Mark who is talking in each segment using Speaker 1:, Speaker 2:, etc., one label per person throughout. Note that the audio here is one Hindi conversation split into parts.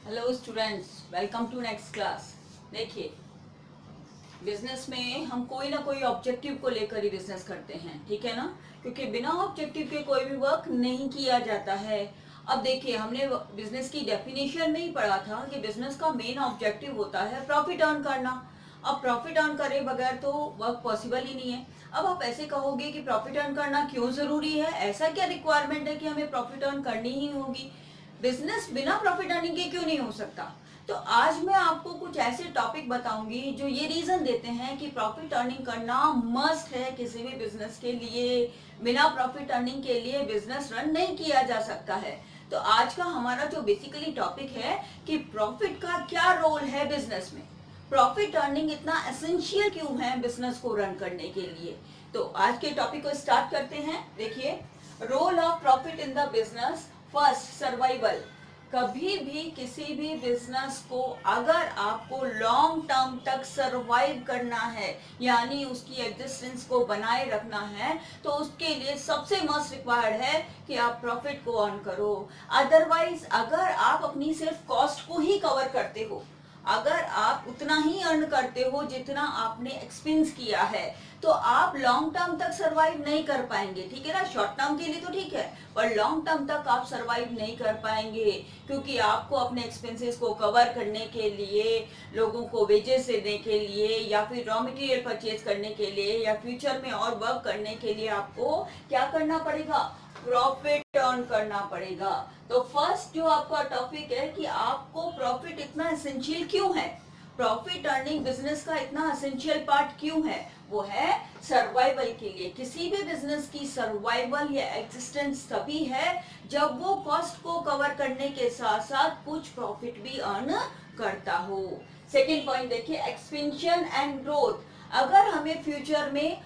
Speaker 1: Hello students, welcome to next class. देखिए, बिजनेस में हम कोई ना कोई ऑब्जेक्टिव को लेकर ही बिजनेस करते हैं, ठीक है ना। क्योंकि बिना ऑब्जेक्टिव के कोई भी वर्क नहीं किया जाता है। अब देखिए, हमने बिजनेस की डेफिनेशन में ही पढ़ा था कि बिजनेस का मेन ऑब्जेक्टिव होता है प्रॉफिट अर्न करना। अब प्रॉफिट अर्न करे बगैर तो वर्क पॉसिबल ही नहीं है। अब आप ऐसे कहोगे कि प्रॉफिट अर्न करना क्यों जरूरी है, ऐसा क्या रिक्वायरमेंट है कि हमें प्रॉफिट अर्न करनी ही होगी, बिजनेस बिना प्रॉफिट अर्निंग के क्यों नहीं हो सकता। तो आज मैं आपको कुछ ऐसे टॉपिक बताऊंगी जो ये रीजन देते हैं कि प्रॉफिट अर्निंग करना मस्ट है किसी भी बिजनेस के लिए। बिना प्रॉफिट अर्निंग के लिए बिजनेस रन नहीं किया जा सकता है। तो आज का हमारा जो बेसिकली टॉपिक है कि प्रॉफिट का क्या रोल है बिजनेस में, प्रॉफिट अर्निंग इतना एसेंशियल क्यों है बिजनेस को रन करने के लिए। तो आज के टॉपिक को स्टार्ट करते हैं। देखिए, role of profit in the business. First, survival. कभी भी किसी भी बिजनेस को अगर आपको लॉन्ग टर्म तक सरवाइव करना है, यानी उसकी एग्जिस्टेंस को बनाए रखना है, तो उसके लिए सबसे मस्ट रिक्वायर्ड है कि आप प्रॉफिट को अर्न करो। अदरवाइज अगर आप अपनी सिर्फ कॉस्ट को ही कवर करते हो, अगर आप उतना ही अर्न करते हो जितना आपने एक्सपेंस किया है, तो आप लॉन्ग टर्म तक सरवाइव नहीं कर पाएंगे, ठीक है ना। शॉर्ट टर्म के लिए तो ठीक है, पर लॉन्ग टर्म तक आप सरवाइव नहीं कर पाएंगे, क्योंकि आपको अपने एक्सपेंसेस को कवर करने के लिए, लोगों को वेजेस देने के लिए, या फिर रॉ मटेरियल परचेज करने के लिए, या फ्यूचर में और वर्क करने के लिए आपको क्या करना पड़ेगा, प्रॉफिट अर्न करना पड़ेगा। तो फर्स्ट जो आपका टॉपिक है कि आपको प्रॉफिट इतना एसेंशियल क्यों है, प्रॉफिट अर्निंग बिजनेस का इतना एसेंशियल पार्ट क्यों है, वो है सर्वाइवल के लिए। किसी भी बिजनेस की सर्वाइवल या एग्जिस्टेंस तभी है जब वो कॉस्ट को कवर करने के साथ साथ कुछ प्रॉफिट भी अर्न करता हो। सेकेंड पॉइंट देखिए, एक्सपेंशन एंड ग्रोथ। अगर हमें फ्यूचर में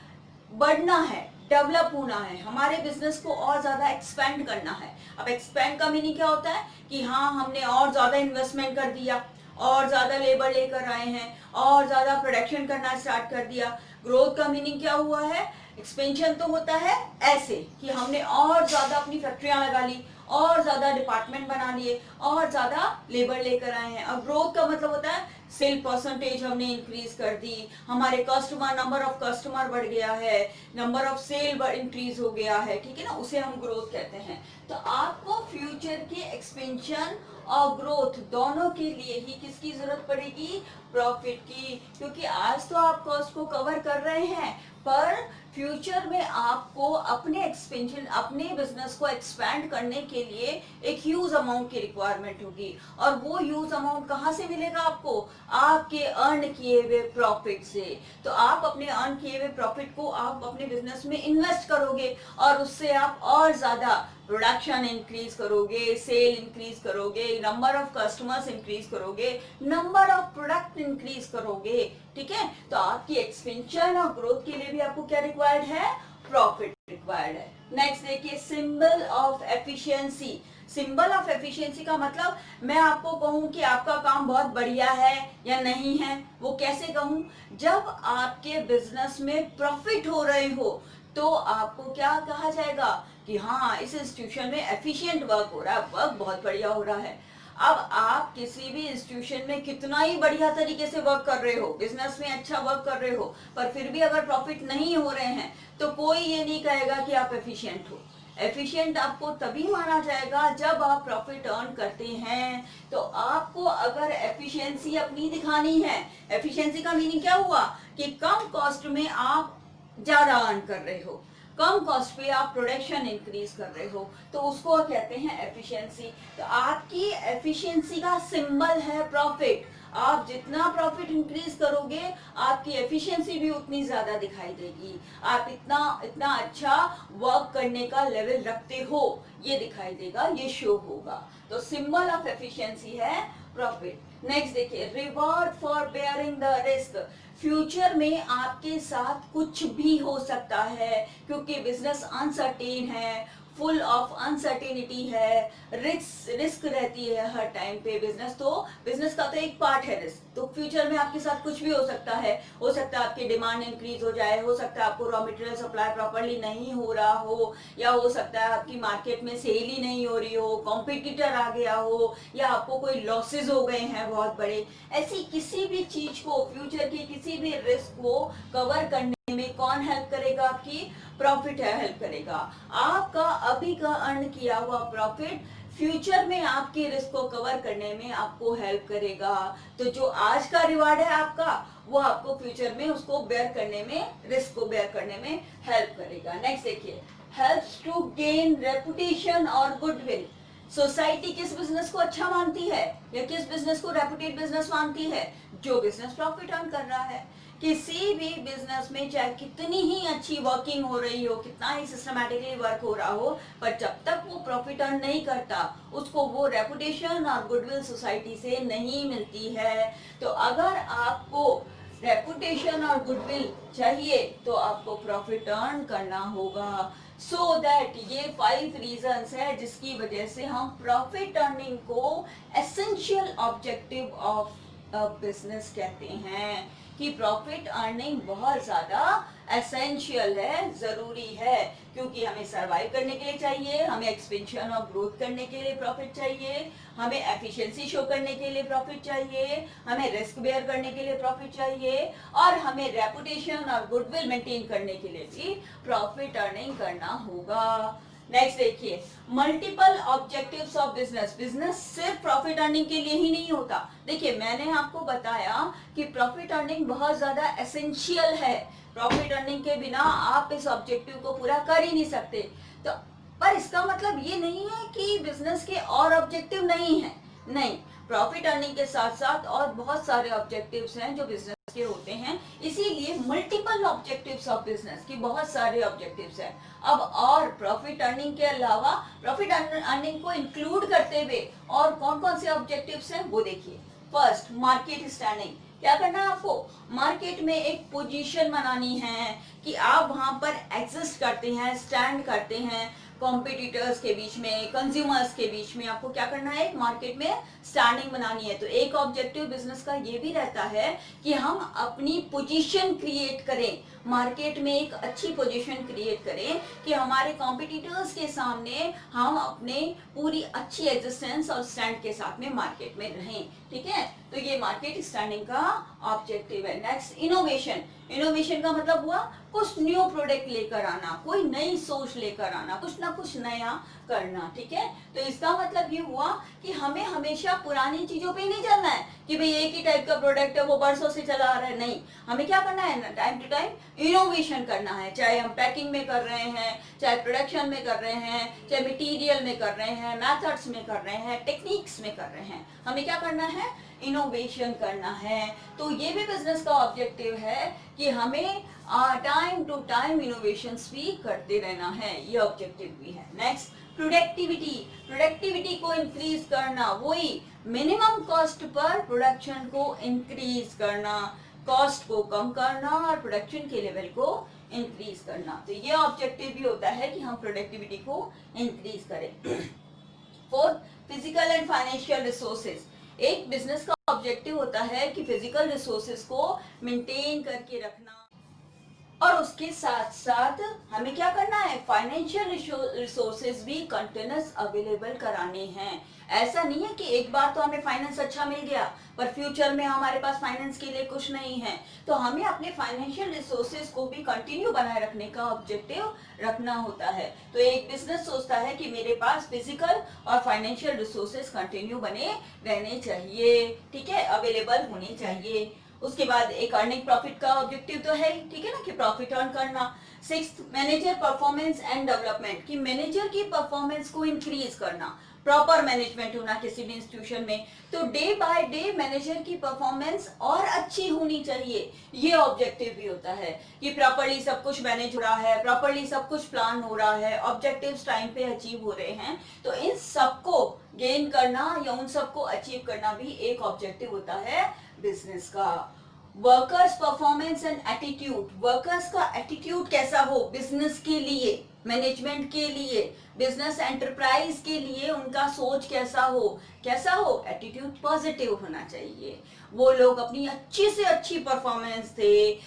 Speaker 1: बढ़ना है, डेवलप होना है, हमारे बिजनेस को और ज्यादा एक्सपेंड करना है। अब एक्सपेंड का मीनिंग क्या होता है कि हाँ, हमने और ज्यादा इन्वेस्टमेंट कर दिया, और ज्यादा लेबर लेकर आए हैं, और ज्यादा प्रोडक्शन करना स्टार्ट कर दिया। ग्रोथ का मीनिंग क्या हुआ है, एक्सपेंशन तो होता है ऐसे कि हमने और ज्यादा अपनी फैक्ट्रियां लगा ली, और ज्यादा डिपार्टमेंट बना लिए, और ज्यादा लेबर लेकर आए हैं। और ग्रोथ का मतलब होता है सेल परसेंटेज हमने इंक्रीज कर दी, हमारे कस्टमर, नंबर ऑफ कस्टमर बढ़ गया है, नंबर ऑफ सेल इंक्रीज हो गया है, ठीक है ना, उसे हम ग्रोथ कहते हैं। तो आपको फ्यूचर के एक्सपेंशन और ग्रोथ दोनों के लिए ही किसकी जरूरत पड़ेगी, प्रॉफिट की। क्योंकि आज तो आप कॉस्ट को कवर कर रहे हैं, पर फ्यूचर में आपको अपने एक्सपेंशन, अपने बिजनेस को एक्सपैंड करने के लिए एक ह्यूज अमाउंट की रिक्वायरमेंट होगी। और वो ह्यूज अमाउंट कहाँ से मिलेगा आपको, आपके अर्न किए हुए प्रॉफिट से। तो आप अपने अर्न किए हुए प्रॉफिट को आप अपने बिजनेस में इन्वेस्ट करोगे, और उससे आप और ज्यादा प्रोडक्शन इंक्रीज करोगे, सेल इंक्रीज करोगे, नंबर ऑफ कस्टमर्स इंक्रीज करोगे, नंबर ऑफ प्रोडक्ट इंक्रीज करोगे, ठीक है। तो आपकी एक्सपेंशन और ग्रोथ के लिए भी आपको क्या रिक्वायर्ड है, प्रॉफिट रिक्वायर्ड है। नेक्स्ट देखिए, symbol of efficiency. Symbol of efficiency का मतलब, मैं आपको कहूं कि आपका काम बहुत बढ़िया है या नहीं है, वो कैसे कहूं, जब आपके बिजनेस में प्रॉफिट हो रहे हो तो आपको क्या कहा जाएगा कि हाँ, इस इंस्टीट्यूशन में एफिशिएंट वर्क हो रहा है, वर्क बहुत बढ़िया हो रहा है। अब आप किसी भी इंस्टीट्यूशन में कितना ही बढ़िया तरीके से वर्क कर रहे हो, बिजनेस में अच्छा वर्क कर रहे हो, पर फिर भी अगर प्रॉफिट नहीं हो रहे हैं, तो कोई ये नहीं कहेगा कि आप एफिशिएंट हो। एफिशिएंट आपको तभी माना जाएगा जब आप प्रॉफिट अर्न करते हैं। तो आपको अगर एफिशिएंसी अपनी दिखानी है, एफिशिएंसी का मीनिंग क्या हुआ कि कम कॉस्ट में आप ज्यादा अर्न कर रहे हो, कम कॉस्ट पे आप प्रोडक्शन इंक्रीज कर रहे हो, तो उसको कहते हैं एफिशिएंसी। तो आपकी एफिशिएंसी का सिंबल है प्रॉफिट। आप जितना प्रॉफिट इंक्रीज करोगे, आपकी एफिशिएंसी भी उतनी ज्यादा दिखाई देगी, आप इतना इतना अच्छा वर्क करने का लेवल रखते हो, ये दिखाई देगा, ये शो होगा। तो सिंबल ऑफ एफिशिएंसी है प्रॉफिट। नेक्स्ट देखिए, reward for bearing the risk. Future में आपके साथ कुछ भी हो सकता है, क्योंकि बिजनेस अनसर्टेन है, फुल ऑफ अनसर्टेनिटी है, रिस्क रहती है हर टाइम पे बिजनेस। तो बिजनेस का तो एक पार्ट है रिस्क। तो फ्यूचर में आपके साथ कुछ भी हो सकता है। हो सकता है आपकी डिमांड इंक्रीज हो जाए, हो सकता है आपको रॉ मटेरियल सप्लाई प्रॉपरली नहीं हो रहा हो, या हो सकता है आपकी मार्केट में सेल ही नहीं हो रही हो, कॉम्पिटिटर आ गया हो, या आपको कोई लॉसेज हो गए हैं बहुत बड़े। ऐसी किसी भी चीज को, फ्यूचर की किसी भी रिस्क को कवर करने में कौन हेल्प करेगा? आपकी प्रॉफिट है हेल्प करेगा। आपका अभी का अर्न किया हुआ प्रॉफिट फ्यूचर में आपके रिस्क को कवर करने में आपको हेल्प करेगा। तो जो आज का रिवार्ड है आपका, वो आपको फ्यूचर में उसको बेयर करने में, रिस्क को बेयर करने में हेल्प करेगा। नेक्स्ट देखिए, हेल्प्स टू गेन रेपुटेशन और गुडविल। सोसाइटी किस बिजनेस को अच्छा मानती है या किस बिजनेस को रेपुटेड बिजनेस मानती है? जो बिजनेस प्रॉफिट अर्न कर रहा है। किसी भी बिजनेस में चाहे कितनी ही अच्छी वर्किंग हो रही हो, कितना ही सिस्टमैटिकली वर्क हो रहा हो, पर जब तक वो प्रॉफिट अर्न नहीं करता, उसको वो रेपुटेशन और गुडविल सोसाइटी से नहीं मिलती है। तो अगर आपको रेपुटेशन और गुडविल चाहिए तो आपको प्रॉफिट अर्न करना होगा। सो दैट ये 5 रीजंस है जिसकी वजह से हम प्रॉफिट अर्निंग को एसेंशियल ऑब्जेक्टिव ऑफ बिजनेस कहते हैं, कि प्रॉफिट अर्निंग बहुत ज्यादा एसेंशियल है, जरूरी है। क्योंकि हमें सरवाइव करने के लिए चाहिए, हमें एक्सपेंशन और ग्रोथ करने के लिए प्रॉफिट चाहिए, हमें एफिशिएंसी शो करने के लिए प्रॉफिट चाहिए, हमें रिस्क बेयर करने के लिए प्रॉफिट चाहिए, और हमें रेपुटेशन और गुडविल मेंटेन करने के लिए भी प्रॉफिट अर्निंग करना होगा। नेक्स्ट देखिए, multiple objectives of business. Business सिर्फ प्रॉफिट अर्निंग के लिए ही नहीं होता। देखिए, मैंने आपको बताया कि प्रॉफिट अर्निंग बहुत ज्यादा एसेंशियल है। प्रॉफिट अर्निंग के बिना आप इस ऑब्जेक्टिव को पूरा कर ही नहीं सकते। तो पर इसका मतलब ये नहीं है कि बिजनेस के और ऑब्जेक्टिव नहीं है, नहीं। प्रॉफिट अर्निंग के साथ साथ और बहुत सारे ऑब्जेक्टिव्स हैं जो बिजनेस के होते हैं, इसीलिए मल्टीपल ऑब्जेक्टिव्स ऑफ बिजनेस की बहुत सारे ऑब्जेक्टिव्स हैं। अब और प्रॉफिट अर्निंग के अलावा प्रॉफिट अर्निंग को इंक्लूड करते हुए और कौन कौन से ऑब्जेक्टिव्स हैं वो देखिए। First, market standing. क्या करना है आपको? मार्केट में एक पोजीशन बनानी है कि आप वहां पर एग्जिस्ट करते हैं, स्टैंड करते हैं कॉम्पिटिटर्स के बीच में, कंज्यूमर्स के बीच में। आपको क्या करना है? एक मार्केट में स्टैंडिंग बनानी है। तो एक ऑब्जेक्टिव बिजनेस का ये भी रहता है कि हम अपनी पोजीशन क्रिएट करें, मार्केट में एक अच्छी पोजीशन क्रिएट करें कि हमारे कॉम्पिटिटर्स के सामने हम अपने पूरी अच्छी एग्जिस्टेंस और स्टैंड के साथ में मार्केट में रहें। ठीक है, तो ये मार्केट स्टैंडिंग का ऑब्जेक्टिव है। Next, innovation. इनोवेशन का मतलब हुआ कुछ न्यू प्रोडक्ट लेकर आना, कोई नई सोच लेकर आना, कुछ ना कुछ नया करना। ठीक है, तो इसका मतलब ये हुआ कि हमें हमेशा पुरानी चीजों पे नहीं चलना है कि भाई एक ही टाइप का प्रोडक्ट है, वो बरसों से चला आ रहा है। नहीं, हमें क्या करना है? टाइम टू टाइम इनोवेशन करना है। चाहे हम पैकिंग में कर रहे हैं, चाहे प्रोडक्शन में कर रहे हैं, चाहे मटीरियल में कर रहे हैं, मेथड्स में कर रहे हैं, टेक्निक्स में कर रहे हैं, हमें क्या करना है? इनोवेशन करना है। तो ये भी बिजनेस का ऑब्जेक्टिव है कि हमें टाइम टू टाइम इनोवेशंस भी करते रहना है, ये ऑब्जेक्टिव भी है। Next, productivity. प्रोडक्टिविटी को इंक्रीज करना, वही मिनिमम कॉस्ट पर प्रोडक्शन को इंक्रीज करना, कॉस्ट को कम करना और प्रोडक्शन के लेवल को इंक्रीज करना। तो ये ऑब्जेक्टिव भी होता है कि हम प्रोडक्टिविटी को इंक्रीज करें। Fourth, physical and financial resources. एक बिजनेस का ऑब्जेक्टिव होता है कि फिजिकल रिसोर्सेज को मेंटेन करके रखना, और उसके साथ साथ हमें क्या करना है? फाइनेंशियल रिसोर्सेज भी कंटिन्यूस अवेलेबल कराने हैं। ऐसा नहीं है कि एक बार तो हमें फाइनेंस अच्छा मिल गया पर फ्यूचर में हमारे पास फाइनेंस के लिए कुछ नहीं है। तो हमें अपने फाइनेंशियल रिसोर्सेज को भी कंटिन्यू बनाए रखने का ऑब्जेक्टिव रखना होता है। तो एक बिजनेस सोचता है कि मेरे पास फिजिकल और फाइनेंशियल रिसोर्सेज कंटिन्यू बने रहने चाहिए, ठीक है, अवेलेबल होने चाहिए। उसके बाद एक अर्निंग प्रॉफिट का ऑब्जेक्टिव तो है ही, ठीक है ना, कि प्रॉफिट अर्न करना। Sixth, manager performance and development, कि मैनेजर की परफॉर्मेंस को इंक्रीज करना, प्रॉपर मैनेजमेंट होना किसी भी इंस्टीट्यूशन में। तो डे बाय डे मैनेजर की परफॉर्मेंस और अच्छी होनी चाहिए, ये ऑब्जेक्टिव भी होता है कि प्रॉपरली सब कुछ मैनेज हो रहा है, प्रॉपरली सब कुछ प्लान हो रहा है, ऑब्जेक्टिव्स टाइम पे अचीव हो रहे हैं। तो इन सबको गेन करना या उन सबको अचीव करना भी एक ऑब्जेक्टिव होता है बिजनेस का। Workers performance and attitude, workers का एटीट्यूड कैसा हो बिजनेस के लिए, मैनेजमेंट के लिए, बिजनेस एंटरप्राइज के लिए उनका सोच कैसा हो, एटीट्यूड पॉजिटिव होना चाहिए। वो लोग अपनी अच्छी से अच्छी परफॉर्मेंस दे,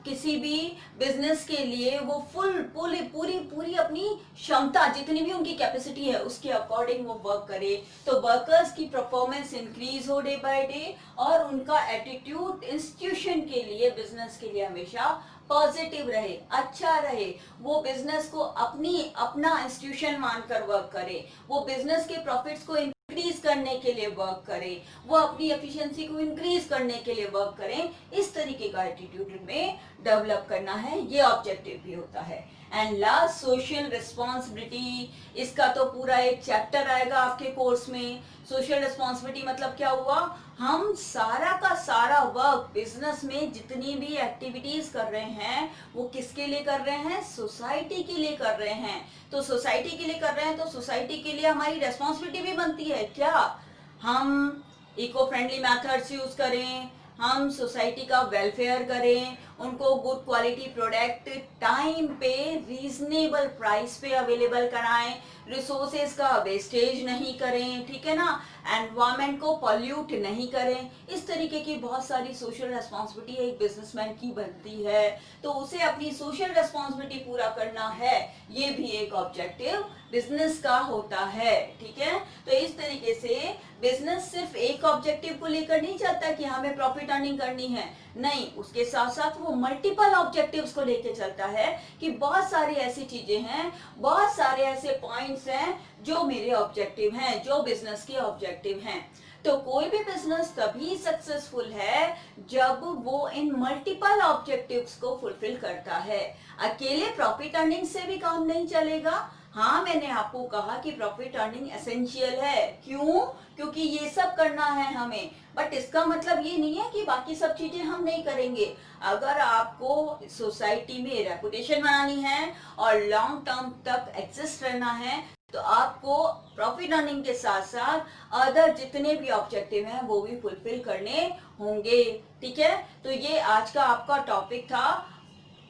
Speaker 1: किसी भी बिजनेस के लिए वो पूरी पूरी पूरी अपनी क्षमता, जितनी भी उनकी कैपेसिटी है उसके अकॉर्डिंग वो वर्क करे, तो वर्कर्स की परफॉर्मेंस इंक्रीज हो डे बाय डे, और उनका एटीट्यूड इंस्टीट्यूशन के लिए, बिजनेस के लिए हमेशा पॉजिटिव रहे, अच्छा रहे। वो बिजनेस को अपना इंस्टीट्यूशन मानकर वर्क करे, वो बिजनेस के प्रॉफिट्स को इंक्रीज करने के लिए वर्क करें, वो अपनी एफिशिएंसी को इंक्रीज करने के लिए वर्क करें। इस तरीके का एटीट्यूड में डेवलप करना है, ये ऑब्जेक्टिव भी होता है। एंड लास्ट, सोशल रिस्पॉन्सिबिलिटी, इसका तो पूरा एक चैप्टर आएगा आपके कोर्स में। सोशल रिस्पॉन्सिबिलिटी मतलब क्या हुआ, हम सारा का सारा वर्क बिजनेस में जितनी भी एक्टिविटीज कर रहे हैं वो किसके लिए कर रहे हैं, सोसाइटी के लिए कर रहे हैं। तो सोसाइटी के लिए कर रहे हैं तो सोसाइटी के लिए हमारी रेस्पॉन्सिबिलिटी भी बनती है क्या, हम इको फ्रेंडली मेथड्स यूज करें, हम सोसाइटी का वेलफेयर करें, उनको गुड क्वालिटी प्रोडक्ट टाइम पे रीजनेबल प्राइस पे अवेलेबल कराएं, रिसोर्सेज का वेस्टेज नहीं करें, ठीक है ना, एनवायरमेंट को पॉल्यूट नहीं करें। इस तरीके की बहुत सारी सोशल रेस्पॉन्सिबिलिटी एक बिजनेसमैन की बनती है, तो उसे अपनी सोशल रेस्पॉन्सिबिलिटी पूरा करना है, ये भी एक ऑब्जेक्टिव बिजनेस का होता है, ठीक है। तो इस तरीके से बिजनेस सिर्फ एक ऑब्जेक्टिव को लेकर नहीं चलता कि हमें प्रॉफिट अर्निंग करनी है, नहीं, उसके साथ साथ वो मल्टीपल ऑब्जेक्टिव्स को लेकर चलता है कि बहुत सारी ऐसी चीजें हैं, बहुत सारे ऐसे पॉइंट्स हैं जो मेरे ऑब्जेक्टिव हैं, जो बिजनेस के ऑब्जेक्टिव हैं। तो कोई भी बिजनेस तभी सक्सेसफुल है जब वो इन मल्टीपल ऑब्जेक्टिव्स को फुलफिल करता है। अकेले प्रॉफिट अर्निंग से भी काम नहीं चलेगा। हाँ, मैंने आपको कहा कि प्रॉफिट अर्निंग एसेंशियल है, क्यों, क्योंकि ये सब करना है हमें, बट इसका मतलब ये नहीं है कि बाकी सब चीजें हम नहीं करेंगे। अगर आपको सोसाइटी में रेपुटेशन बनानी है और लॉन्ग टर्म तक एग्जिस्ट रहना है तो आपको प्रॉफिट अर्निंग के साथ साथ अदर जितने भी ऑब्जेक्टिव हैं वो भी फुलफिल करने होंगे, ठीक है। तो ये आज का आपका टॉपिक था,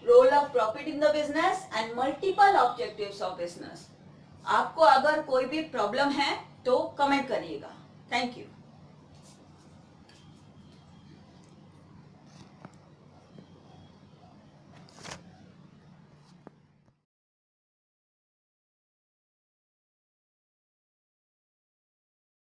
Speaker 1: role of profit in the business and multiple objectives of business. आपको अगर कोई भी प्रॉब्लम है तो कमेंट करिएगा। Thank you.